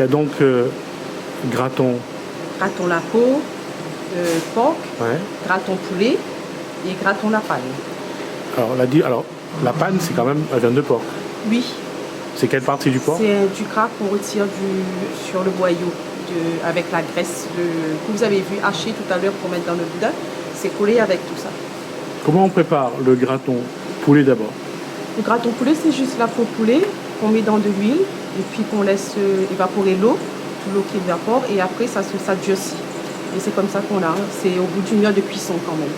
y a donc graton. Graton la peau, porc, Ouais. graton poulet et graton la panne. Alors, la panne, c'est quand même la viande de porc. Oui, C'est quelle partie du porc? c'est du gras qu'on retire sur le boyau avec la graisse que vous avez vu haché tout à l'heure pour mettre dans le boudin. C'est collé avec tout ça. Comment on prépare le graton poulet d'abord? Le graton poulet, c'est juste la peau de poulet qu'on met dans de l'huile et puis qu'on laisse évaporer l'eau, toute l'eau qui évapore, et après ça durcit. Et c'est comme ça qu'on a. C'est au bout d'une heure de cuisson quand même.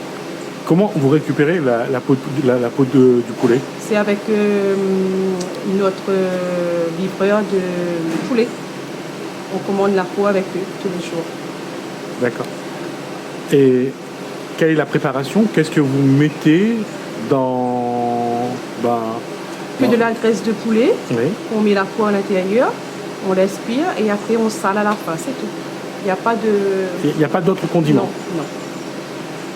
Comment vous récupérez la peau du poulet? C'est avec notre livreur de poulet. On commande la peau avec eux tous les jours. D'accord. Et quelle est la préparation? Qu'est-ce que vous mettez dans... De la graisse de poulet, Oui. on met la peau à l'intérieur, on laisse cuire et après on sale à la fin, c'est tout. Il n'y a pas de... Il n'y a pas d'autres condiments? Non.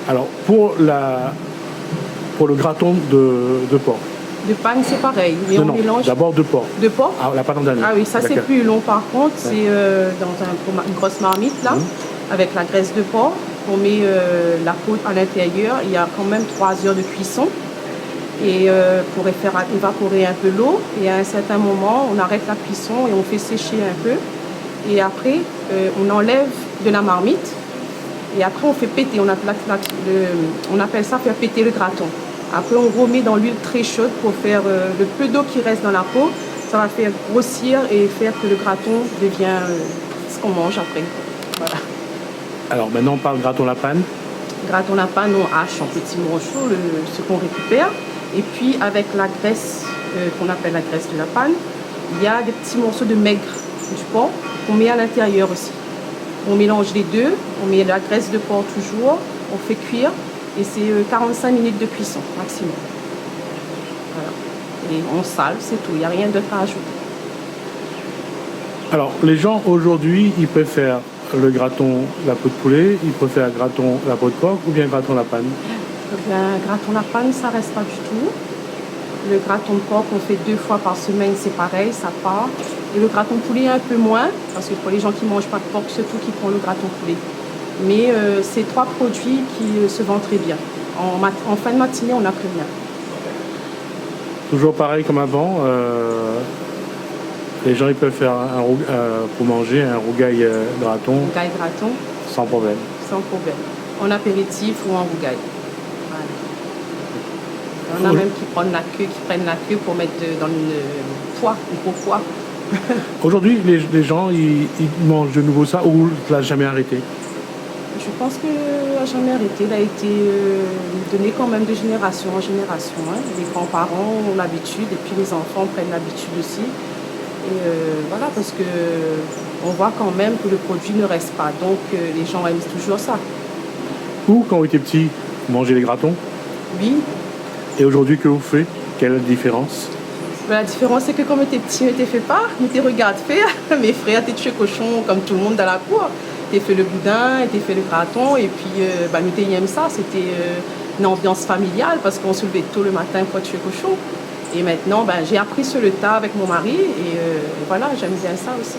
Alors, pour le graton de porc? De panne, c'est pareil, mais on mélange... D'abord de porc. De porc? Ah, la pâte en damier. Ah oui, ça c'est D'accord. plus long par contre, c'est dans une grosse marmite là, avec la graisse de porc. On met la peau à l'intérieur, il y a quand même 3 heures de cuisson. Et pour faire évaporer un peu l'eau, et à un certain moment, on arrête la cuisson et on fait sécher un peu. Et après, on enlève de la marmite, et après on fait péter, on appelle ça faire péter le graton. Après, on remet dans l'huile très chaude pour faire le peu d'eau qui reste dans la peau. Ça va faire grossir et faire que le graton devient ce qu'on mange après. Voilà. Alors maintenant, on parle graton la panne. Graton la panne, on hache en petits morceaux ce qu'on récupère. Et puis, avec la graisse qu'on appelle la graisse de la panne, il y a des petits morceaux de maigre du porc qu'on met à l'intérieur aussi. On mélange les deux, on met la graisse de porc toujours, on fait cuire. Et c'est 45 minutes de cuisson maximum. Voilà. Et on sale, c'est tout. Il n'y a rien d'autre à ajouter. Alors, les gens aujourd'hui, ils préfèrent le graton la peau de poulet, ils préfèrent graton la peau de porc ou bien graton la panne? Eh bien, graton la panne, ça reste pas du tout. Le graton de porc qu'on fait 2 fois par semaine, c'est pareil, ça part. Et le graton de poulet, un peu moins, parce que pour les gens qui ne mangent pas de porc, surtout qui prennent le graton de poulet. Mais c'est 3 produits qui se vendent très bien. En fin de matinée, on n'a plus rien. Toujours pareil comme avant. Les gens ils peuvent faire pour manger un rougail graton. Rougail graton. Sans problème. Sans problème. En apéritif ou en rougail. Voilà. Il y en a même qui prennent la queue pour mettre dans une gros pois. Aujourd'hui, les gens ils mangent de nouveau ça ou ça n'a jamais arrêté? Je pense qu'il n'a jamais arrêté. Il a été donné quand même de génération en génération. Hein. Les grands-parents ont l'habitude et puis les enfants prennent l'habitude aussi. Et voilà, parce qu'on voit quand même que le produit ne reste pas. Donc les gens aiment toujours ça. Ou quand vous étiez petit, vous mangez les gratons? Oui. Et aujourd'hui, que vous faites? Quelle est la différence? La différence, c'est que quand on était petit, on était fait pas, on était regarde faire. Mes frères étaient tués cochons comme tout le monde dans la cour. Ils fait le boudin, ils fait le graton, et puis nous aimions ça. C'était une ambiance familiale parce qu'on se levait tôt le matin pour tuer cochon. Et maintenant, j'ai appris sur le tas avec mon mari, et voilà, j'aime bien ça aussi.